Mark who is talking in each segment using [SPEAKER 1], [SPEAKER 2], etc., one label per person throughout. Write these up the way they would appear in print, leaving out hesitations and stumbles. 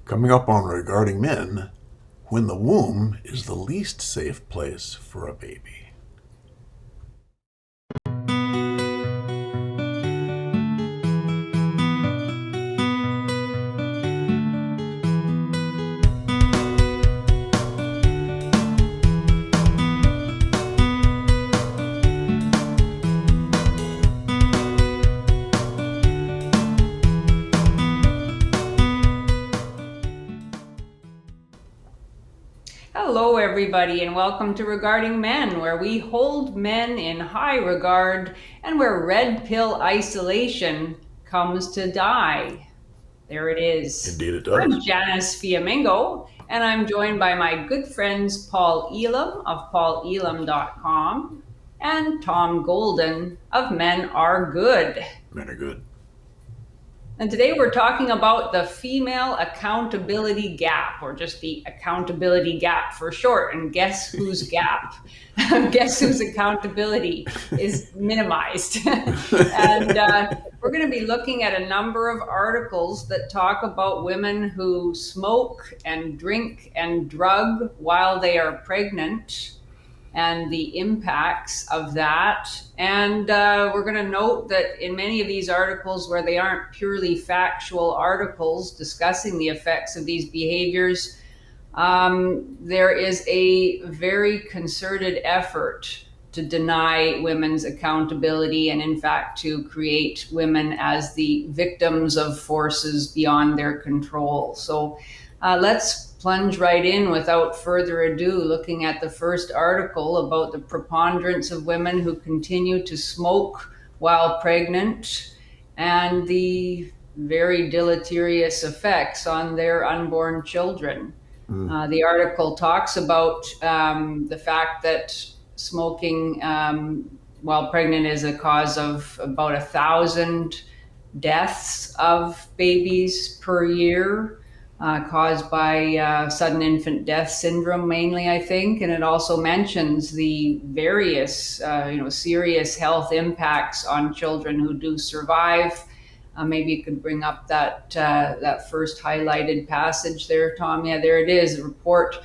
[SPEAKER 1] Coming up on Regarding Men, when the womb is the least safe place for a baby.
[SPEAKER 2] Hello, everybody, and welcome to Regarding Men, where we hold men in high regard and where red pill isolation comes to die. There it is.
[SPEAKER 1] Indeed it does.
[SPEAKER 2] I'm Janice Fiamengo, and I'm joined by my good friends Paul Elam of paulelam.com and Tom Golden of Men Are Good.
[SPEAKER 1] Men are good.
[SPEAKER 2] And today we're talking about the female accountability gap, or just the accountability gap for short. And guess whose gap? Guess whose accountability is minimized? And we're going to be looking at a number of articles that talk about women who smoke and drink and drug while they are pregnant, and the impacts of that. And we're going to note that in many of these articles, where they aren't purely factual articles discussing the effects of these behaviors, there is a very concerted effort to deny women's accountability and, in fact, to create women as the victims of forces beyond their control. So let's plunge right in without further ado, looking at the first article about the preponderance of women who continue to smoke while pregnant and the very deleterious effects on their unborn children. The article talks about the fact that smoking while pregnant is a cause of about 1,000 deaths of babies per year. Caused by sudden infant death syndrome, mainly, I think. And it also mentions the various, serious health impacts on children who do survive. Maybe you could bring up that first highlighted passage there, Tom. Yeah, there it is. The report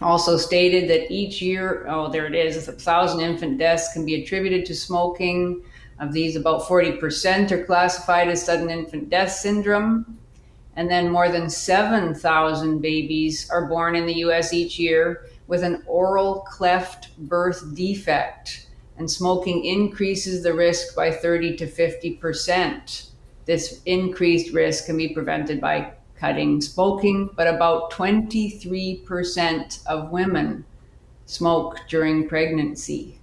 [SPEAKER 2] also stated that each year, there it is, 1,000 infant deaths can be attributed to smoking. Of these, about 40% are classified as sudden infant death syndrome. And then more than 7,000 babies are born in the US each year with an oral cleft birth defect. And smoking increases the risk by 30 to 50%. This increased risk can be prevented by cutting smoking, but about 23% of women smoke during pregnancy.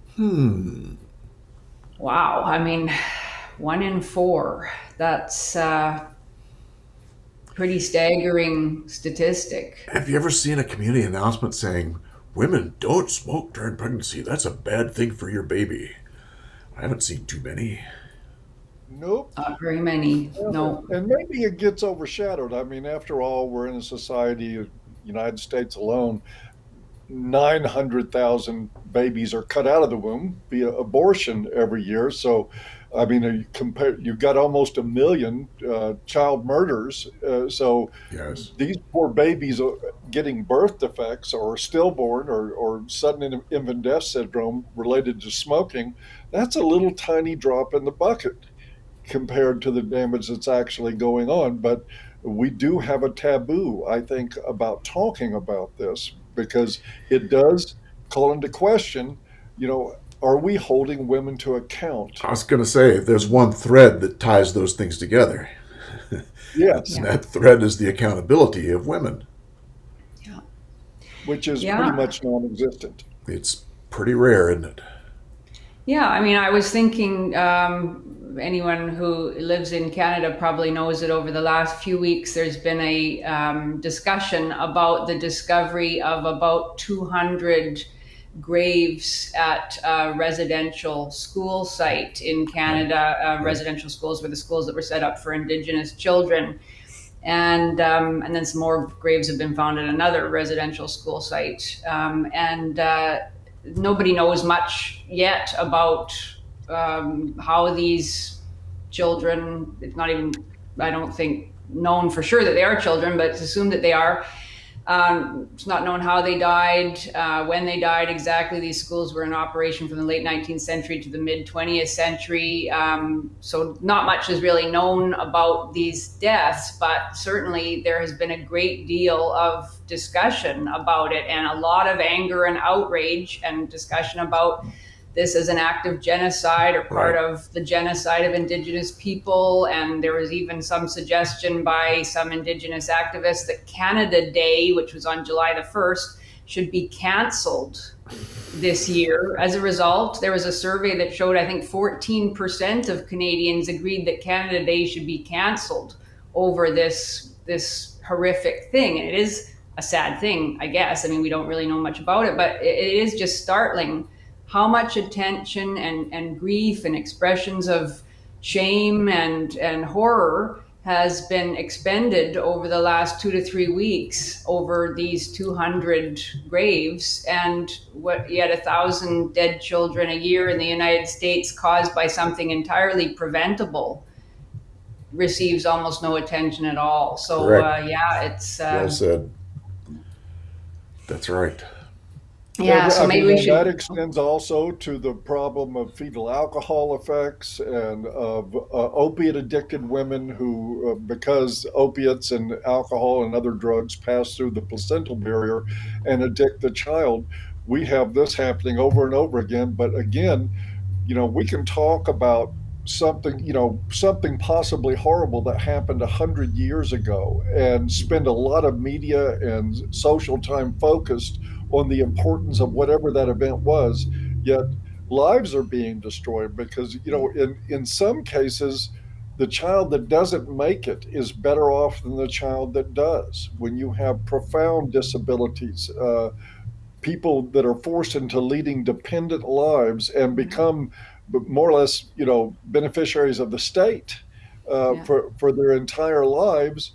[SPEAKER 2] Wow. I mean, 1 in 4. That's pretty staggering statistic.
[SPEAKER 1] Have you ever seen a community announcement saying, women don't smoke during pregnancy, that's a bad thing for your baby? I haven't seen too many.
[SPEAKER 3] Nope.
[SPEAKER 2] Not very many, no.
[SPEAKER 3] And maybe it gets overshadowed. I mean, after all, we're in a society, United States alone, 900,000 babies are cut out of the womb via abortion every year. So, I mean, you've got almost 1 million child murders. So
[SPEAKER 1] Yes.
[SPEAKER 3] these poor babies are getting birth defects or stillborn or sudden infant death syndrome related to smoking. That's a little tiny drop in the bucket compared to the damage that's actually going on. But we do have a taboo, I think, about talking about this, because it does call into question, are we holding women to account?
[SPEAKER 1] I was going to say, there's one thread that ties those things together.
[SPEAKER 3] Yes.
[SPEAKER 1] And that thread is the accountability of women.
[SPEAKER 2] Yeah.
[SPEAKER 3] Which is pretty much non-existent.
[SPEAKER 1] It's pretty rare, isn't it?
[SPEAKER 2] Yeah, I mean, I was thinking anyone who lives in Canada probably knows that over the last few weeks there's been a discussion about the discovery of about 200 graves at a residential school site in Canada. Residential schools were the schools that were set up for Indigenous children. And then some more graves have been found at another residential school site. Nobody knows much yet about how these children, it's not even, I don't think known for sure that they are children, but it's assumed that they are. It's not known how they died, when they died exactly. These schools were in operation from the late 19th century to the mid 20th century. So not much is really known about these deaths, but certainly there has been a great deal of discussion about it, and a lot of anger and outrage and discussion about this as an act of genocide or part of the genocide of Indigenous people. And there was even some suggestion by some Indigenous activists that Canada Day, which was on July the 1st, should be cancelled this year. As a result, there was a survey that showed, I think 14% of Canadians agreed that Canada Day should be cancelled over this horrific thing. And it is a sad thing, I guess. I mean, we don't really know much about it, but it is just startling how much attention and grief and expressions of shame and horror has been expended over the last 2 to 3 weeks over these 200 graves, and what yet 1,000 dead children a year in the United States caused by something entirely preventable receives almost no attention at all. So it's
[SPEAKER 1] well said. That's right.
[SPEAKER 2] Yeah, so maybe we should.
[SPEAKER 3] That extends also to the problem of fetal alcohol effects and of opiate addicted women who, because opiates and alcohol and other drugs pass through the placental barrier and addict the child, we have this happening over and over again. But again, we can talk about something possibly horrible that happened 100 years ago and spend a lot of media and social time focused on the importance of whatever that event was, yet lives are being destroyed because, in some cases, the child that doesn't make it is better off than the child that does. When you have profound disabilities, people that are forced into leading dependent lives and become more or less, beneficiaries of the state for their entire lives,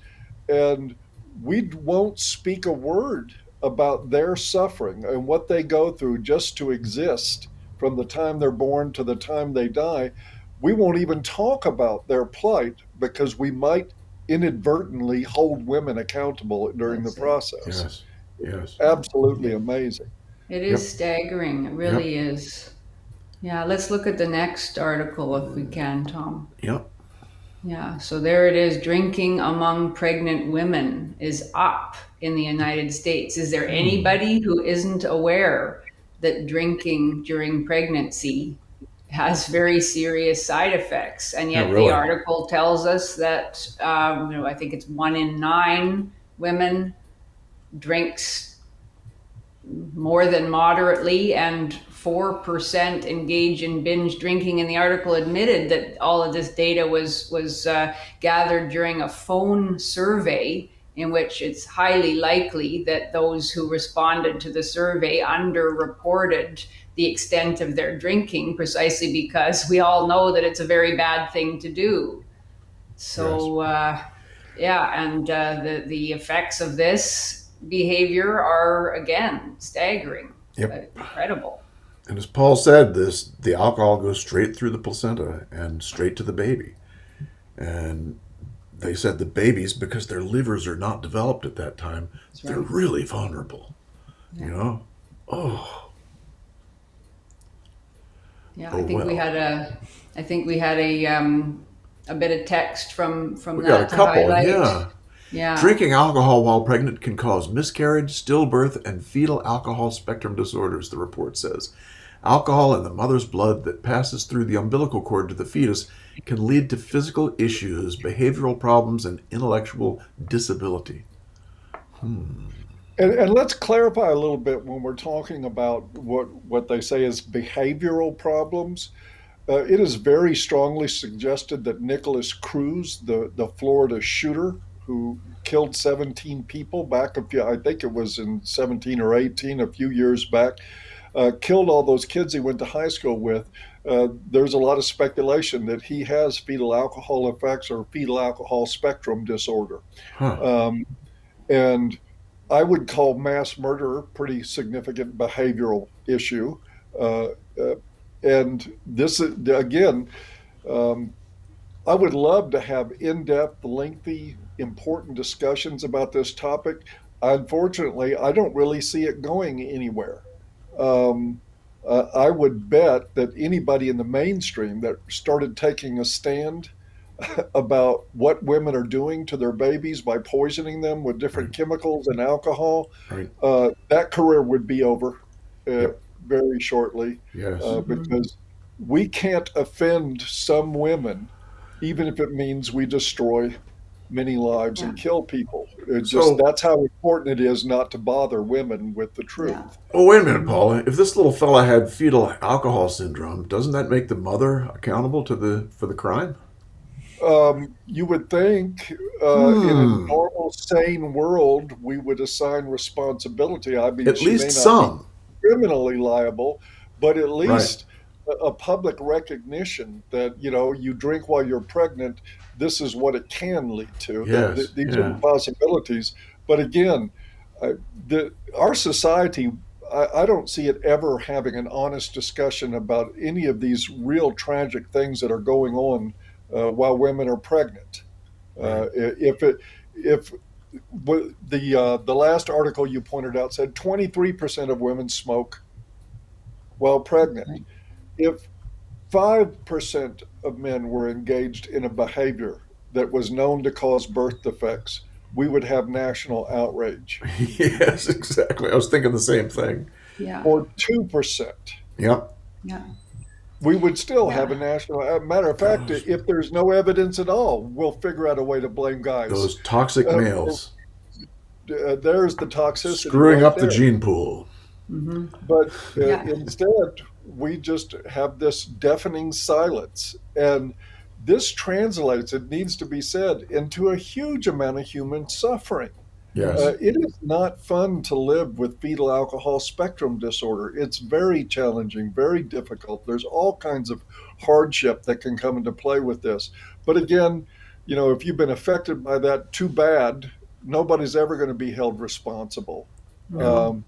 [SPEAKER 3] and we won't speak a word about their suffering and what they go through just to exist from the time they're born to the time they die. We won't even talk about their plight because we might inadvertently hold women accountable during the process.
[SPEAKER 1] Yes.
[SPEAKER 3] Absolutely amazing.
[SPEAKER 2] It is staggering. It really is. Yeah, let's look at the next article if we can, Tom.
[SPEAKER 1] Yep.
[SPEAKER 2] Yeah, so there it is. Drinking among pregnant women is up in the United States. Is there anybody who isn't aware that drinking during pregnancy has very serious side effects? And yet the article tells us that, I think it's 1 in 9 women drinks more than moderately, and 4% engage in binge drinking. And the article admitted that all of this data was gathered during a phone survey in which it's highly likely that those who responded to the survey underreported the extent of their drinking, precisely because we all know that it's a very bad thing to do. So, the effects of this behavior are, again, staggering. Incredible.
[SPEAKER 1] And as Paul said, the alcohol goes straight through the placenta and straight to the baby. And they said the babies, because their livers are not developed at that time, they're really vulnerable.
[SPEAKER 2] Yeah. Yeah, I think we had a bit of text from
[SPEAKER 1] we
[SPEAKER 2] that
[SPEAKER 1] got a couple,
[SPEAKER 2] highlight. Yeah.
[SPEAKER 1] Drinking alcohol while pregnant can cause miscarriage, stillbirth, and fetal alcohol spectrum disorders, the report says. Alcohol in the mother's blood that passes through the umbilical cord to the fetus can lead to physical issues, behavioral problems, and intellectual disability.
[SPEAKER 3] And let's clarify a little bit when we're talking about what they say is behavioral problems. It is very strongly suggested that Nicholas Cruz, the Florida shooter who killed 17 people back I think it was in 17 or 18, a few years back, killed all those kids he went to high school with. There's a lot of speculation that he has fetal alcohol effects or fetal alcohol spectrum disorder. And I would call mass murder a pretty significant behavioral issue. And this, again, I would love to have in-depth, lengthy important discussions about this topic. Unfortunately, I don't really see it going anywhere. Um, I would bet that anybody in the mainstream that started taking a stand about what women are doing to their babies by poisoning them with different
[SPEAKER 1] Right.
[SPEAKER 3] chemicals and alcohol,
[SPEAKER 1] Right.
[SPEAKER 3] that career would be over
[SPEAKER 1] Yep.
[SPEAKER 3] very shortly,
[SPEAKER 1] Yes.
[SPEAKER 3] because we can't offend some women, even if it means we destroy many lives
[SPEAKER 2] Yeah.
[SPEAKER 3] and kill people. It just
[SPEAKER 1] So,
[SPEAKER 3] that's how important it is not to bother women with the
[SPEAKER 2] Yeah.
[SPEAKER 3] truth.
[SPEAKER 1] oh, wait a minute, Paul. If this little fella had fetal alcohol syndrome, doesn't that make the mother accountable for the crime?
[SPEAKER 3] You would think in a
[SPEAKER 1] Hmm.
[SPEAKER 3] normal, sane world, we would assign responsibility. I mean,
[SPEAKER 1] At
[SPEAKER 3] she may
[SPEAKER 1] least
[SPEAKER 3] not be
[SPEAKER 1] some.
[SPEAKER 3] criminally liable, but at
[SPEAKER 1] Right.
[SPEAKER 3] least a public recognition that, you drink while you're pregnant, this is what it can lead to.
[SPEAKER 1] Yes.
[SPEAKER 3] These are the
[SPEAKER 1] Yeah.
[SPEAKER 3] possibilities. But again, uh, our society, I don't see it ever having an honest discussion about any of these real tragic things that are going on while women are pregnant.
[SPEAKER 1] Right.
[SPEAKER 3] If the last article you pointed out said 23% of women smoke while pregnant.
[SPEAKER 2] Right.
[SPEAKER 3] If 5% of men were engaged in a behavior that was known to cause birth defects, we would have national outrage.
[SPEAKER 1] Yes, exactly. I was thinking the same thing.
[SPEAKER 2] Yeah.
[SPEAKER 3] Or 2%,
[SPEAKER 1] Yep.
[SPEAKER 2] Yeah.
[SPEAKER 3] we would still have a
[SPEAKER 2] Yeah.
[SPEAKER 3] national. Matter of fact,
[SPEAKER 1] Those,
[SPEAKER 3] if there's no evidence at all, we'll figure out a way to blame guys.
[SPEAKER 1] those toxic
[SPEAKER 3] Uh,
[SPEAKER 1] males
[SPEAKER 3] there's the toxicity
[SPEAKER 1] screwing
[SPEAKER 3] right
[SPEAKER 1] up the
[SPEAKER 3] there.
[SPEAKER 1] gene pool.
[SPEAKER 2] Hmm.
[SPEAKER 3] But
[SPEAKER 2] Yeah.
[SPEAKER 3] instead, we just have this deafening silence. And this translates, it needs to be said, into a huge amount of human suffering.
[SPEAKER 1] Yes.
[SPEAKER 3] It is not fun to live with fetal alcohol spectrum disorder. It's very challenging, very difficult. There's all kinds of hardship that can come into play with this. But again, if you've been affected by that, too bad. Nobody's ever going to be held responsible,
[SPEAKER 2] No.
[SPEAKER 3] um,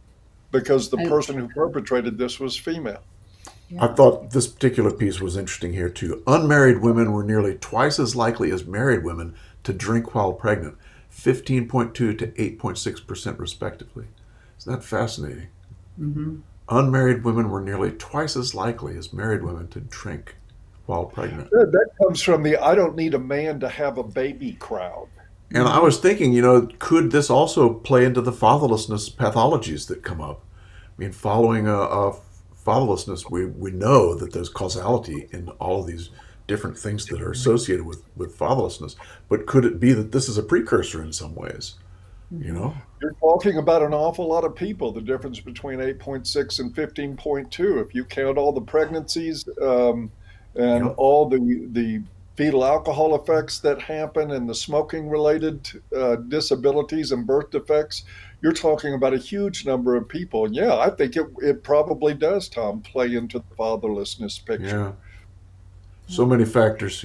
[SPEAKER 3] because the
[SPEAKER 2] And
[SPEAKER 3] person who perpetrated this was female.
[SPEAKER 1] I
[SPEAKER 2] yeah.
[SPEAKER 1] thought this particular piece was interesting here too. Unmarried women were nearly twice as likely as married women to drink while pregnant, 15.2 to 8.6% respectively. Isn't that fascinating?
[SPEAKER 2] Hmm.
[SPEAKER 1] Unmarried women were nearly twice as likely as married women to drink while pregnant.
[SPEAKER 3] That comes from the "I don't need a man to have a baby" crowd.
[SPEAKER 1] And I
[SPEAKER 2] Hmm.
[SPEAKER 1] was thinking, could this also play into the fatherlessness pathologies that come up? I mean, following a fatherlessness, we know that there's causality in all of these different things that are associated with fatherlessness. But could it be that this is a precursor in some ways? You
[SPEAKER 2] Hmm.
[SPEAKER 1] know?
[SPEAKER 3] You're talking about an awful lot of people, the difference between 8.6 and 15.2. If you count all the pregnancies, and
[SPEAKER 1] Yep.
[SPEAKER 3] all the fetal alcohol effects that happen and the smoking related disabilities and birth defects, you're talking about a huge number of people. And yeah, I think it probably does, Tom, play into the fatherlessness picture.
[SPEAKER 1] Yeah. So many factors.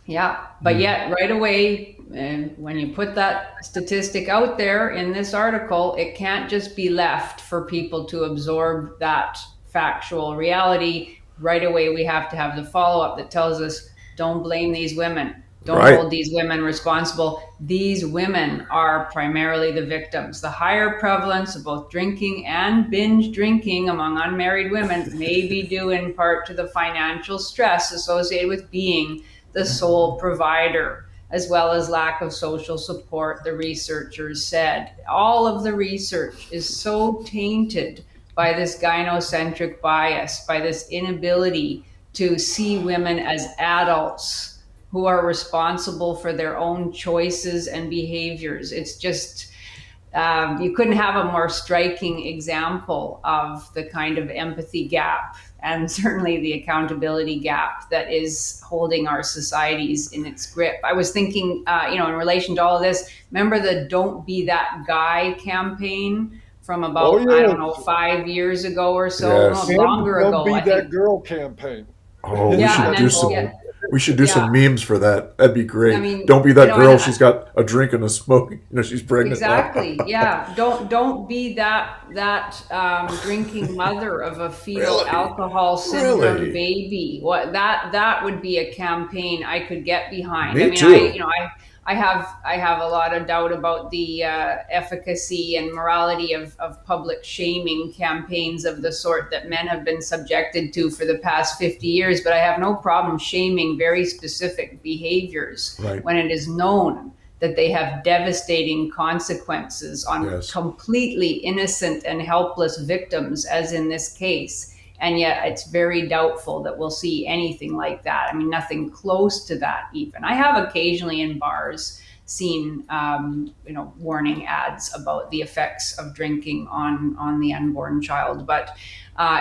[SPEAKER 2] Yeah, but
[SPEAKER 1] Hmm.
[SPEAKER 2] yet right away, and when you put that statistic out there in this article, it can't just be left for people to absorb that factual reality. Right away, we have to have the follow up that tells us don't blame these women. Don't
[SPEAKER 1] Right.
[SPEAKER 2] hold these women responsible. These women are primarily the victims. The higher prevalence of both drinking and binge drinking among unmarried women may be due in part to the financial stress associated with being the sole provider, as well as lack of social support, the researchers said. All of the research is so tainted by this gynocentric bias, by this inability to see women as adults who are responsible for their own choices and behaviors. It's just, you couldn't have a more striking example of the kind of empathy gap and certainly the accountability gap that is holding our societies in its grip. I was thinking, in relation to all of this, remember the Don't Be That Guy campaign from
[SPEAKER 3] Oh,
[SPEAKER 2] about, I don't know,
[SPEAKER 3] yes.
[SPEAKER 2] 5 years ago or so? No,
[SPEAKER 1] Yes.
[SPEAKER 3] And
[SPEAKER 2] longer
[SPEAKER 3] Don't
[SPEAKER 2] ago,
[SPEAKER 3] Be
[SPEAKER 2] I
[SPEAKER 3] That
[SPEAKER 2] think.
[SPEAKER 3] Girl campaign.
[SPEAKER 1] Oh, we
[SPEAKER 2] Yeah,
[SPEAKER 1] should
[SPEAKER 2] and
[SPEAKER 3] That's
[SPEAKER 1] do
[SPEAKER 2] then,
[SPEAKER 3] all.
[SPEAKER 2] yeah,
[SPEAKER 1] some. We should do
[SPEAKER 2] yeah.
[SPEAKER 1] some memes for that. That'd be
[SPEAKER 2] I
[SPEAKER 1] great.
[SPEAKER 2] mean,
[SPEAKER 1] Don't be that girl. She's
[SPEAKER 2] and
[SPEAKER 1] got a drink and a smoking. She's pregnant.
[SPEAKER 2] exactly. Yeah. Don't be that drinking mother of a fetal
[SPEAKER 1] Really?
[SPEAKER 2] alcohol syndrome
[SPEAKER 1] Really?
[SPEAKER 2] baby. What that would be a campaign I could get behind. I
[SPEAKER 1] Me
[SPEAKER 2] mean,
[SPEAKER 1] too.
[SPEAKER 2] I have a lot of doubt about the efficacy and morality of public shaming campaigns of the sort that men have been subjected to for the past 50 years. But I have no problem shaming very specific behaviors
[SPEAKER 1] Right.
[SPEAKER 2] when it is known that they have devastating consequences on
[SPEAKER 1] Yes.
[SPEAKER 2] completely innocent and helpless victims, as in this case. And yet it's very doubtful that we'll see anything like that. I mean, nothing close to that even. I have occasionally in bars seen, warning ads about the effects of drinking on the unborn child, but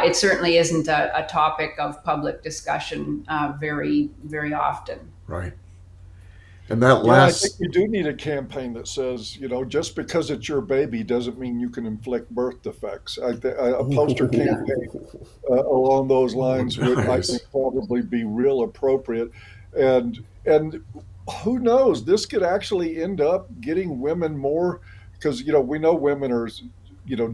[SPEAKER 2] it certainly isn't a topic of public discussion very, very often.
[SPEAKER 1] Right. And that
[SPEAKER 3] I think
[SPEAKER 1] last,
[SPEAKER 3] we do need a campaign that says, just because it's your baby doesn't mean you can inflict birth defects. A poster campaign along those lines would, I
[SPEAKER 1] Nice.
[SPEAKER 3] think, probably be real appropriate. And who knows? This could actually end up getting women more, because we know women are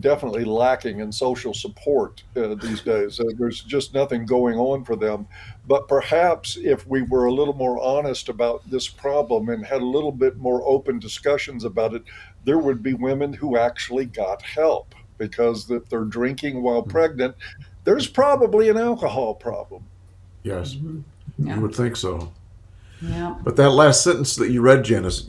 [SPEAKER 3] definitely lacking in social support these days. There's just nothing going on for them. But perhaps if we were a little more honest about this problem and had a little bit more open discussions about it, there would be women who actually got help, because if they're drinking while pregnant, there's probably an alcohol problem.
[SPEAKER 1] yes,
[SPEAKER 2] Yeah.
[SPEAKER 1] you would think so.
[SPEAKER 2] Yeah.
[SPEAKER 1] But that last sentence that you read, Janice,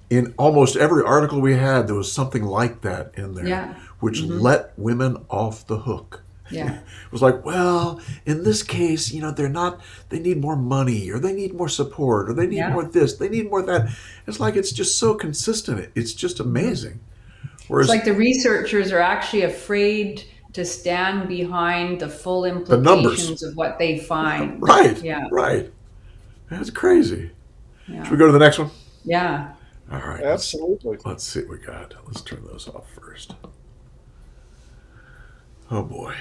[SPEAKER 1] in almost every article we had, there was something like that in there,
[SPEAKER 2] Yeah.
[SPEAKER 1] which let women off the hook.
[SPEAKER 2] Yeah.
[SPEAKER 1] It was like, well, in this case, they need more money, or they need more support, or they need more this, they need more that. It's like, it's just so consistent. It's just amazing. Whereas
[SPEAKER 2] It's like the researchers are actually afraid to stand behind the full
[SPEAKER 1] numbers.
[SPEAKER 2] implications of what they find.
[SPEAKER 1] Right.
[SPEAKER 2] Yeah.
[SPEAKER 1] Right. That's crazy.
[SPEAKER 2] Yeah.
[SPEAKER 1] Should we go to the next one?
[SPEAKER 2] Yeah.
[SPEAKER 1] All right.
[SPEAKER 3] Absolutely.
[SPEAKER 1] Let's see what we got. Let's turn those off first. Oh boy.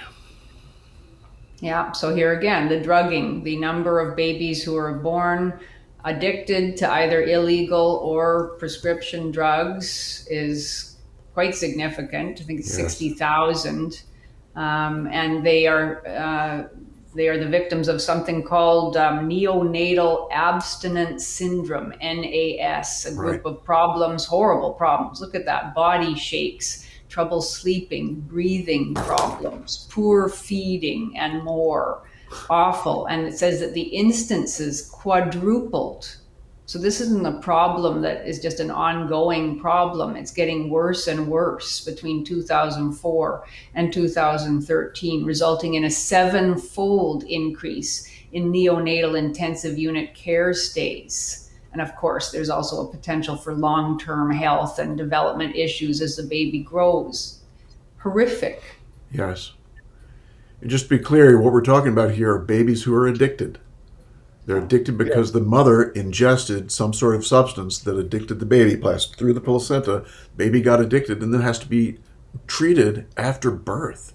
[SPEAKER 2] Yeah. So here again, the drugging, the number of babies who are born addicted to either illegal or prescription drugs is quite significant. I think it's
[SPEAKER 1] Yes.
[SPEAKER 2] 60,000. And they are the victims of something called neonatal abstinence syndrome, NAS, a group of problems, horrible problems. Look at that: body shakes, trouble sleeping, breathing problems, poor feeding, and more. Awful. And it says that the instances quadrupled. So this isn't a problem that is just an ongoing problem. It's getting worse and worse between 2004 and 2013, resulting in a 7-fold increase in neonatal intensive unit care stays. And of course, there's also a potential for long-term health and development issues as the baby grows. Horrific.
[SPEAKER 1] Yes. And just to be clear, what we're talking about here are babies who are addicted. They're addicted because the mother ingested some sort of substance that addicted the baby, passed through the placenta. Baby got addicted and then has to be treated after birth.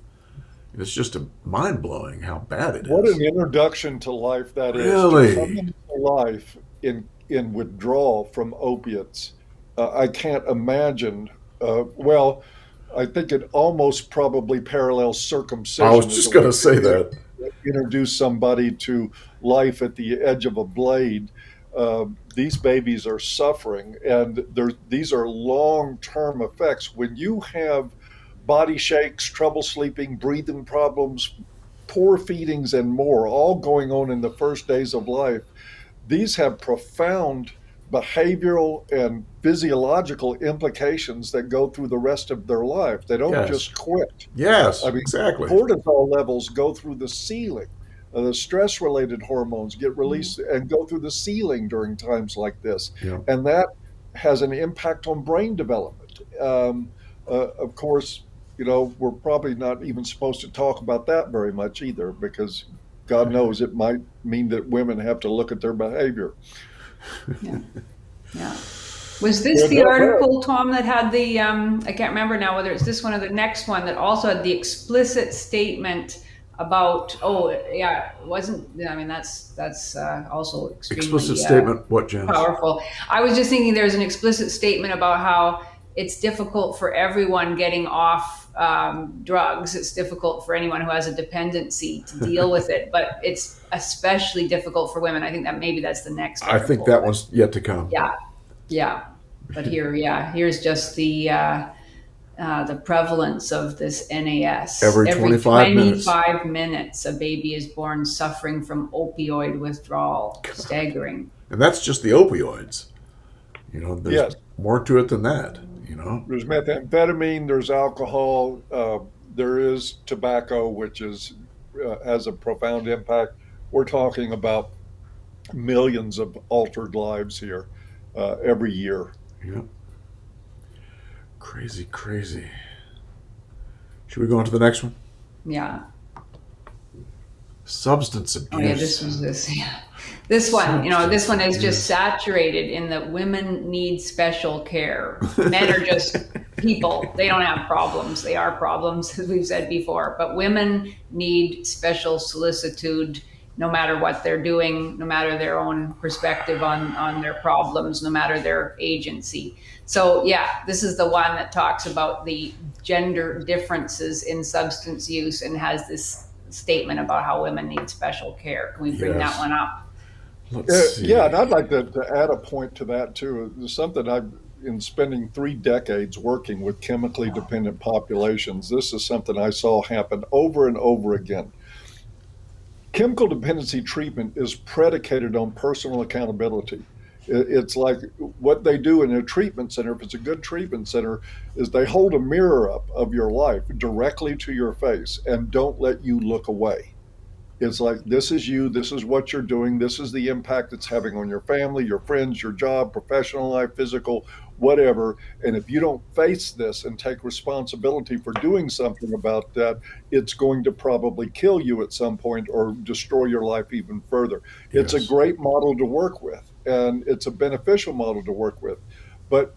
[SPEAKER 1] It's just mind-blowing how bad it is.
[SPEAKER 3] What an introduction to life that is.
[SPEAKER 1] Really?
[SPEAKER 3] To come into life in withdrawal from opiates. I can't imagine. I think it almost probably parallels circumcision.
[SPEAKER 1] I was just going to say that.
[SPEAKER 3] Introduce somebody to life at the edge of a blade. These babies are suffering, and these are long-term effects. When you have body shakes, trouble sleeping, breathing problems, poor feedings, and more, all going on in the first days of life, these have profound behavioral and physiological implications that go through the rest of their life. They don't just quit.
[SPEAKER 1] Yes,
[SPEAKER 3] I mean,
[SPEAKER 1] exactly.
[SPEAKER 3] Cortisol levels go through the ceiling. The stress-related hormones get released and go through the ceiling during times like this.
[SPEAKER 1] Yeah.
[SPEAKER 3] And that has an impact on brain development. Of course, we're probably not even supposed to talk about that very much either, because God knows it might mean that women have to look at their behavior.
[SPEAKER 2] Yeah. Yeah. Was this the article, Tom, that had the, I can't remember now whether it's this one or the next one, that also had the explicit statement about, that's also extremely
[SPEAKER 1] Explicit statement, what, Janice?
[SPEAKER 2] powerful. I was just thinking there's an explicit statement about how it's difficult for everyone getting off drugs. It's difficult for anyone who has a dependency to deal with it, but it's especially difficult for women. I think that maybe that's the next article.
[SPEAKER 1] I think that one's yet to come.
[SPEAKER 2] Yeah. Yeah. But here's just the prevalence of this NAS.
[SPEAKER 1] Every
[SPEAKER 2] Every
[SPEAKER 1] 25 minutes.
[SPEAKER 2] 25 minutes, a baby is born suffering from opioid withdrawal.
[SPEAKER 1] God.
[SPEAKER 2] Staggering.
[SPEAKER 1] And that's just the opioids. There's
[SPEAKER 3] Yes.
[SPEAKER 1] more to it than that.
[SPEAKER 3] There's methamphetamine, there's alcohol, there is tobacco, which has a profound impact. We're talking about millions of altered lives here every year.
[SPEAKER 1] Yeah. Crazy, crazy. Should we go on to the next one?
[SPEAKER 2] Yeah.
[SPEAKER 1] Substance abuse.
[SPEAKER 2] Oh yeah, this was this. Yeah. This one, this one is just saturated in that women need special care. Men are just people. They don't have problems. They are problems, as we've said before. But women need special solicitude no matter what they're doing, no matter their own perspective on their problems, no matter their agency. So yeah, this is the one that talks about the gender differences in substance use and has this statement about how women need special care. Can we bring that one up?
[SPEAKER 1] Let's see.
[SPEAKER 3] Yeah, and I'd like to add a point to that too. It's something in spending 3 decades working with chemically dependent populations, this is something I saw happen over and over again. Chemical dependency treatment is predicated on personal accountability. It's like what they do in a treatment center, if it's a good treatment center, is they hold a mirror up of your life directly to your face and don't let you look away. It's like, this is you, this is what you're doing, this is the impact it's having on your family, your friends, your job, professional life, physical, whatever. And if you don't face this and take responsibility for doing something about that, it's going to probably kill you at some point or destroy your life even further. It's a great model to work with, and it's a beneficial model to work with. But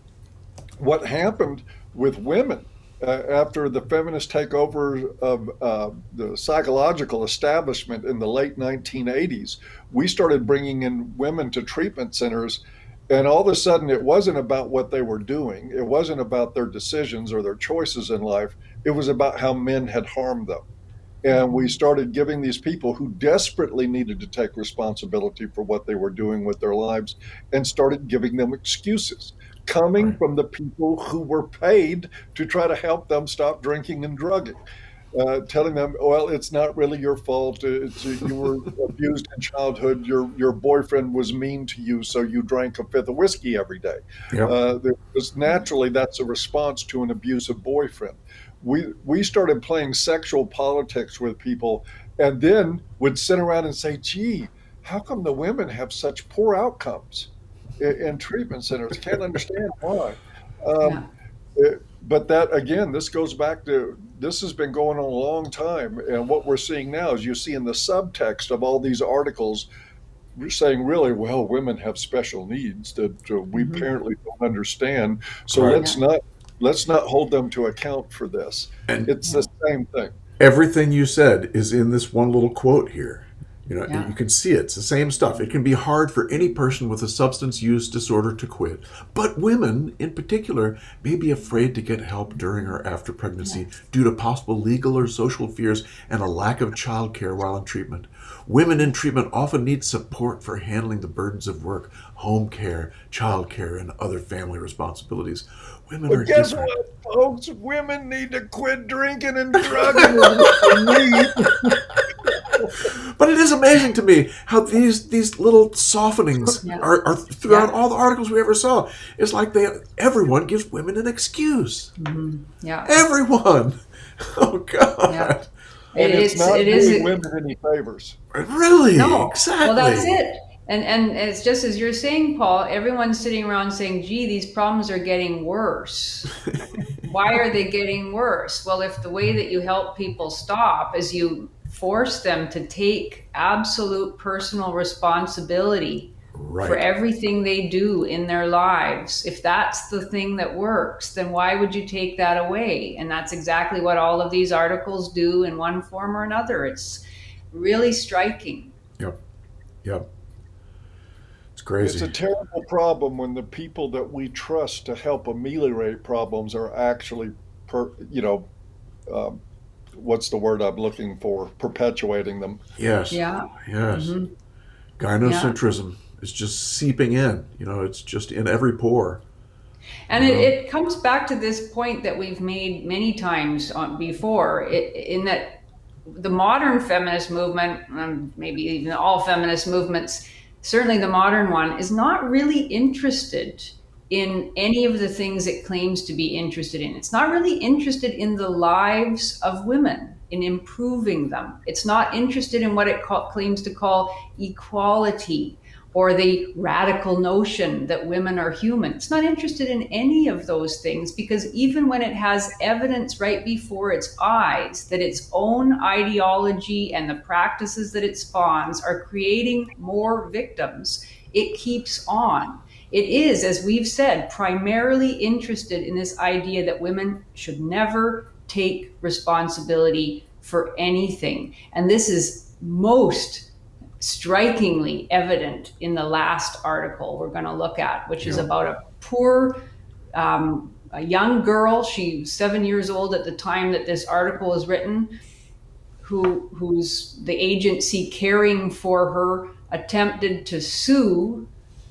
[SPEAKER 3] what happened with women after the feminist takeover of the psychological establishment in the late 1980s, we started bringing in women to treatment centers. And all of a sudden, it wasn't about what they were doing. It wasn't about their decisions or their choices in life. It was about how men had harmed them. And we started giving these people who desperately needed to take responsibility for what they were doing with their lives and started giving them excuses coming from the people who were paid to try to help them stop drinking and drugging. Telling them, well, it's not really your fault. You were abused in childhood. Your boyfriend was mean to you, so you drank a fifth of whiskey every day. Naturally, that's a response to an abusive boyfriend. We started playing sexual politics with people, and then would sit around and say, gee, how come the women have such poor outcomes in treatment centers? Can't understand why. But that, again, this goes back to, this has been going on a long time. And what we're seeing now is you see in the subtext of all these articles, we're saying really, well, women have special needs that we apparently don't understand. So let's not hold them to account for this. And it's the same thing.
[SPEAKER 1] Everything you said is in this one little quote here. You can see it. It's the same stuff. It can be hard for any person with a substance use disorder to quit, but women in particular may be afraid to get help during or after pregnancy due to possible legal or social fears and a lack of child care while in treatment. Women in treatment often need support for handling the burdens of work, home care, child care, and other family responsibilities. Women are
[SPEAKER 3] guess
[SPEAKER 1] different.
[SPEAKER 3] what, folks? Women need to quit drinking and drugging. Is what they need.
[SPEAKER 1] But it is amazing to me how these little softenings are throughout all the articles we ever saw. It's like everyone gives women an excuse.
[SPEAKER 2] Yeah,
[SPEAKER 1] everyone. Oh God.
[SPEAKER 2] Yeah.
[SPEAKER 3] And it's not doing women any favors.
[SPEAKER 1] Really?
[SPEAKER 2] No.
[SPEAKER 1] Exactly.
[SPEAKER 2] Well, that's it. And it's just as you're saying, Paul, everyone's sitting around saying, gee, these problems are getting worse. Why are they getting worse? Well, if the way that you help people stop is you force them to take absolute personal responsibility for everything they do in their lives, if that's the thing that works, then why would you take that away? And that's exactly what all of these articles do in one form or another. It's really striking.
[SPEAKER 1] Yep. It's crazy.
[SPEAKER 3] It's a terrible problem when the people that we trust to help ameliorate problems are actually, what's the word I'm looking for? Perpetuating them.
[SPEAKER 1] Yes.
[SPEAKER 2] Yeah.
[SPEAKER 1] Yes. Gynocentrism It's just seeping in. It's just in every pore.
[SPEAKER 2] And it comes back to this point that we've made many times before, in that the modern feminist movement, maybe even all feminist movements, certainly the modern one, is not really interested in any of the things it claims to be interested in. It's not really interested in the lives of women, in improving them. It's not interested in what it claims to call equality, or the radical notion that women are human. It's not interested in any of those things, because even when it has evidence right before its eyes that its own ideology and the practices that it spawns are creating more victims, it keeps on. It is, as we've said, primarily interested in this idea that women should never take responsibility for anything. And this is most strikingly evident in the last article we're going to look at, which is about a poor, a young girl. She's 7 years old at the time that this article was written, who's the agency caring for her attempted to sue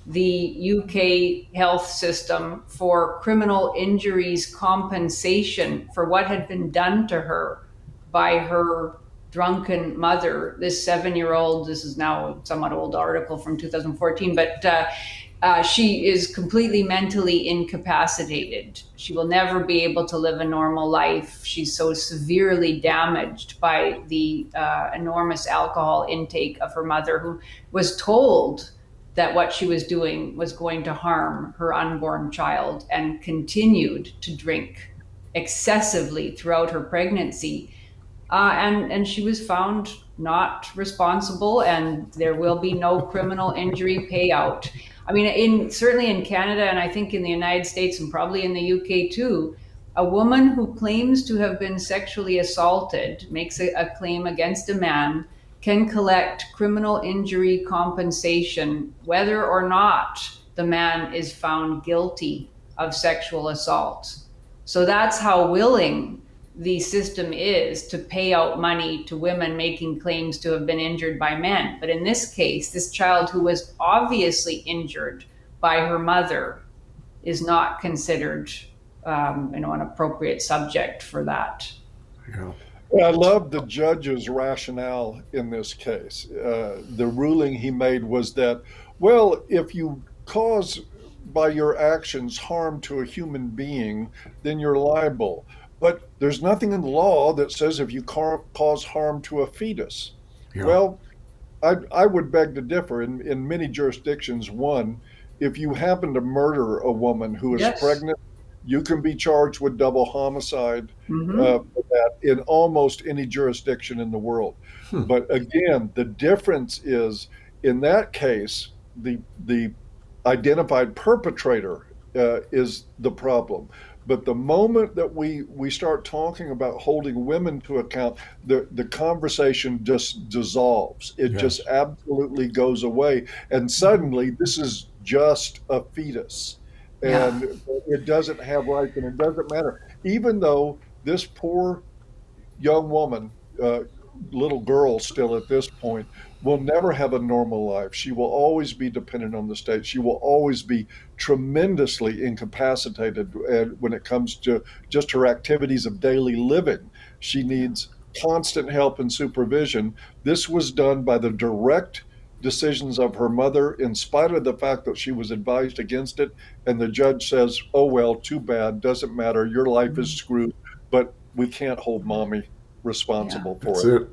[SPEAKER 2] the UK health system for criminal injuries compensation for what had been done to her by her drunken mother. This 7-year-old, this is now a somewhat old article from 2014, but she is completely mentally incapacitated. She will never be able to live a normal life. She's so severely damaged by the enormous alcohol intake of her mother, who was told that what she was doing was going to harm her unborn child, and continued to drink excessively throughout her pregnancy. And she was found not responsible, and there will be no criminal injury payout. I mean, certainly in Canada, and I think in the United States, and probably in the UK too, a woman who claims to have been sexually assaulted, makes a claim against a man, can collect criminal injury compensation whether or not the man is found guilty of sexual assault. So that's how willing the system is to pay out money to women making claims to have been injured by men. But in this case, this child, who was obviously injured by her mother, is not considered an appropriate subject for that.
[SPEAKER 1] Yeah.
[SPEAKER 3] I love the judge's rationale in this case. The ruling he made was that, well, if you cause by your actions harm to a human being, then you're liable. But there's nothing in the law that says if you cause harm to a fetus.
[SPEAKER 1] Yeah.
[SPEAKER 3] Well, I would beg to differ. In many jurisdictions, one, if you happen to murder a woman who is pregnant, you can be charged with double homicide for that in almost any jurisdiction in the world. But again, the difference is, in that case, the identified perpetrator is the problem. But the moment that we start talking about holding women to account, the conversation just dissolves. It just absolutely goes away. And suddenly, this is just a fetus. And it doesn't have rights, and it doesn't matter. Even though this poor young woman, little girl still at this point, will never have a normal life. She will always be dependent on the state. She will always be tremendously incapacitated when it comes to just her activities of daily living. She needs constant help and supervision. This was done by the direct decisions of her mother, in spite of the fact that she was advised against it. And the judge says, oh, well, too bad, doesn't matter. Your life is screwed, but we can't hold mommy responsible for
[SPEAKER 1] That's
[SPEAKER 3] it.
[SPEAKER 1] it.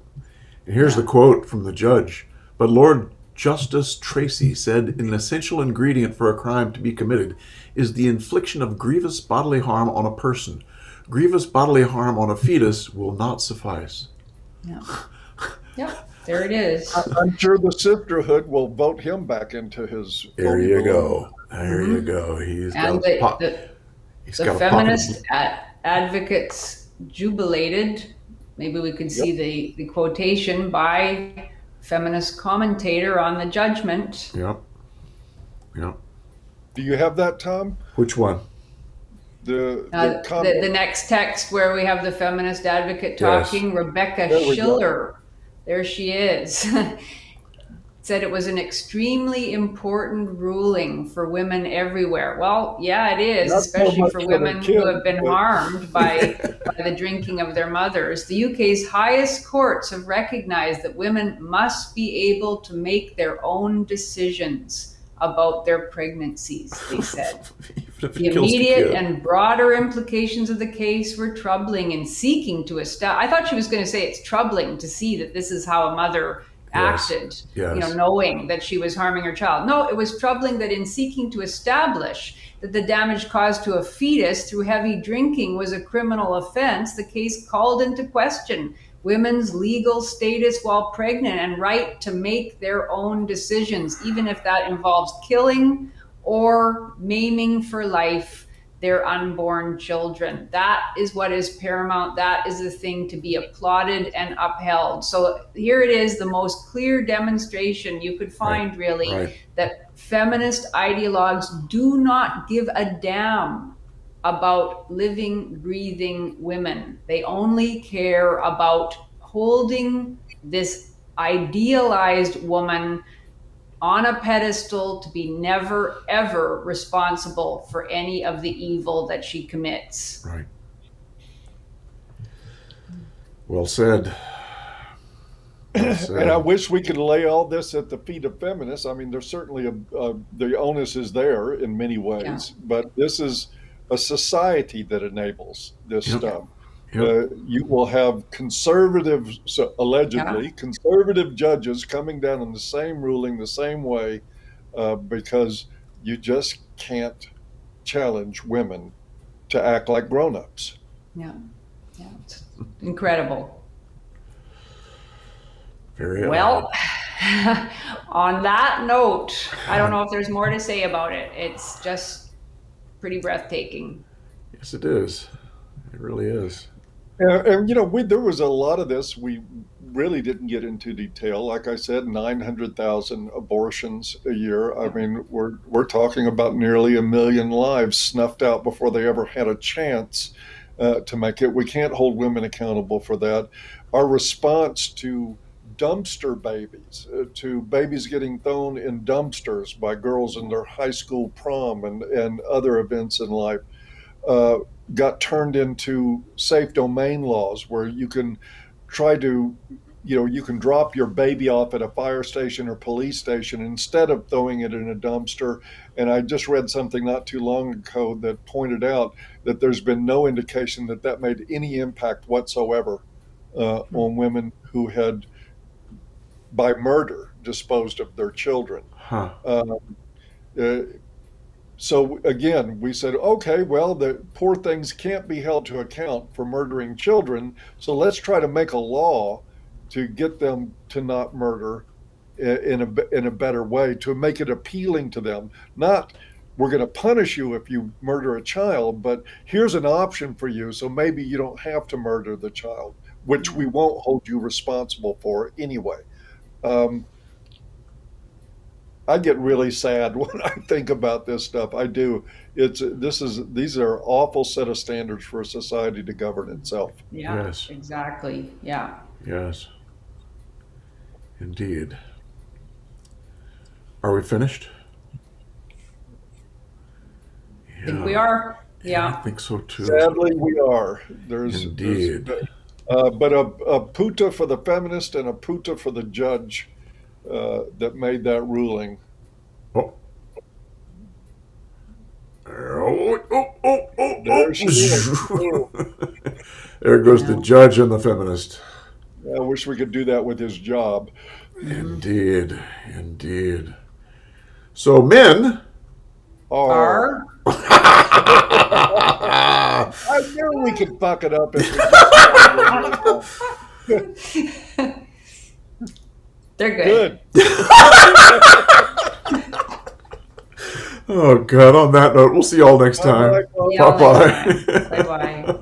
[SPEAKER 1] And here's the quote from the judge. But Lord Justice Tracy said an essential ingredient for a crime to be committed is the infliction of grievous bodily harm on a person. Grievous bodily harm on a fetus will not suffice.
[SPEAKER 2] Yep, there it is.
[SPEAKER 3] I'm sure the sisterhood will vote him back into his.
[SPEAKER 1] There you go. There you go. He's
[SPEAKER 2] And
[SPEAKER 1] got
[SPEAKER 2] the feminist advocates jubilated. Maybe we could see the quotation by feminist commentator on the judgment.
[SPEAKER 1] Yep.
[SPEAKER 3] Do you have that, Tom?
[SPEAKER 1] Which one?
[SPEAKER 2] The next text where we have the feminist advocate talking, Rebecca Schiller. There she is. said it was an extremely important ruling for women everywhere. Well, yeah, it is,
[SPEAKER 3] Not so
[SPEAKER 2] especially
[SPEAKER 3] much
[SPEAKER 2] for
[SPEAKER 3] for their
[SPEAKER 2] women who have
[SPEAKER 3] kids,
[SPEAKER 2] been
[SPEAKER 3] but
[SPEAKER 2] harmed by the drinking of their mothers. The UK's highest courts have recognized that women must be able to make their own decisions about their pregnancies, they said.
[SPEAKER 1] Even if
[SPEAKER 2] The
[SPEAKER 1] it kills the
[SPEAKER 2] immediate
[SPEAKER 1] kid.
[SPEAKER 2] and broader implications of the case were troubling in seeking to establish. I thought she was going to say it's troubling to see that this is how a mother
[SPEAKER 1] Yes.
[SPEAKER 2] acted,
[SPEAKER 1] Yes.
[SPEAKER 2] knowing that she was harming her child. No, it was troubling that in seeking to establish that the damage caused to a fetus through heavy drinking was a criminal offense, the case called into question women's legal status while pregnant and right to make their own decisions, even if that involves killing or maiming for life their unborn children. That is what is paramount. That is the thing to be applauded and upheld. So here it is, the most clear demonstration you could find, really, that feminist ideologues do not give a damn about living, breathing women. They only care about holding this idealized woman on a pedestal to be never, ever responsible for any of the evil that she commits.
[SPEAKER 1] Right. Well said. Well said.
[SPEAKER 3] And I wish we could lay all this at the feet of feminists. I mean, there's certainly the onus is there in many ways, but this is a society that enables this stuff. You will have conservative, allegedly conservative judges coming down on the same ruling the same way, because you just can't challenge women to act like grown-ups.
[SPEAKER 2] Yeah, it's incredible.
[SPEAKER 1] Very
[SPEAKER 2] well. On that note, I don't know if there's more to say about it. It's just pretty breathtaking.
[SPEAKER 1] Yes, it is. It really is.
[SPEAKER 3] And there was a lot of this we really didn't get into detail. Like I said, 900,000 abortions a year. I mean, we're talking about nearly 1 million lives snuffed out before they ever had a chance to make it. We can't hold women accountable for that. Our response to dumpster babies, to babies getting thrown in dumpsters by girls in their high school prom and other events in life, got turned into safe domain laws where you can try to, you can drop your baby off at a fire station or police station instead of throwing it in a dumpster. And I just read something not too long ago that pointed out that there's been no indication that made any impact whatsoever on women who had, by murder, disposed of their children. So again, we said, okay, well, the poor things can't be held to account for murdering children, so let's try to make a law to get them to not murder in a better way, to make it appealing to them. Not, we're going to punish you if you murder a child, but here's an option for you, so maybe you don't have to murder the child, which we won't hold you responsible for anyway. I get really sad when I think about this stuff. I do. These are awful set of standards for a society to govern itself.
[SPEAKER 2] Yeah,
[SPEAKER 1] yes.
[SPEAKER 2] Exactly. Yeah.
[SPEAKER 1] Yes. Indeed. Are we finished?
[SPEAKER 2] I think we are. Yeah.
[SPEAKER 1] I think so too.
[SPEAKER 3] Sadly, we are.
[SPEAKER 1] Indeed.
[SPEAKER 3] But a puta for the feminist and a puta for the judge that made that ruling.
[SPEAKER 1] There
[SPEAKER 3] she is.
[SPEAKER 1] There goes the judge and the feminist.
[SPEAKER 3] I wish we could do that with his job.
[SPEAKER 1] Indeed. Indeed. So men
[SPEAKER 2] are.
[SPEAKER 3] I knew we could fuck it up if we
[SPEAKER 2] They're good.
[SPEAKER 1] Oh, God. On that note, we'll see y'all next time.
[SPEAKER 3] Bye-bye.
[SPEAKER 1] Bye-bye.
[SPEAKER 2] Bye-bye.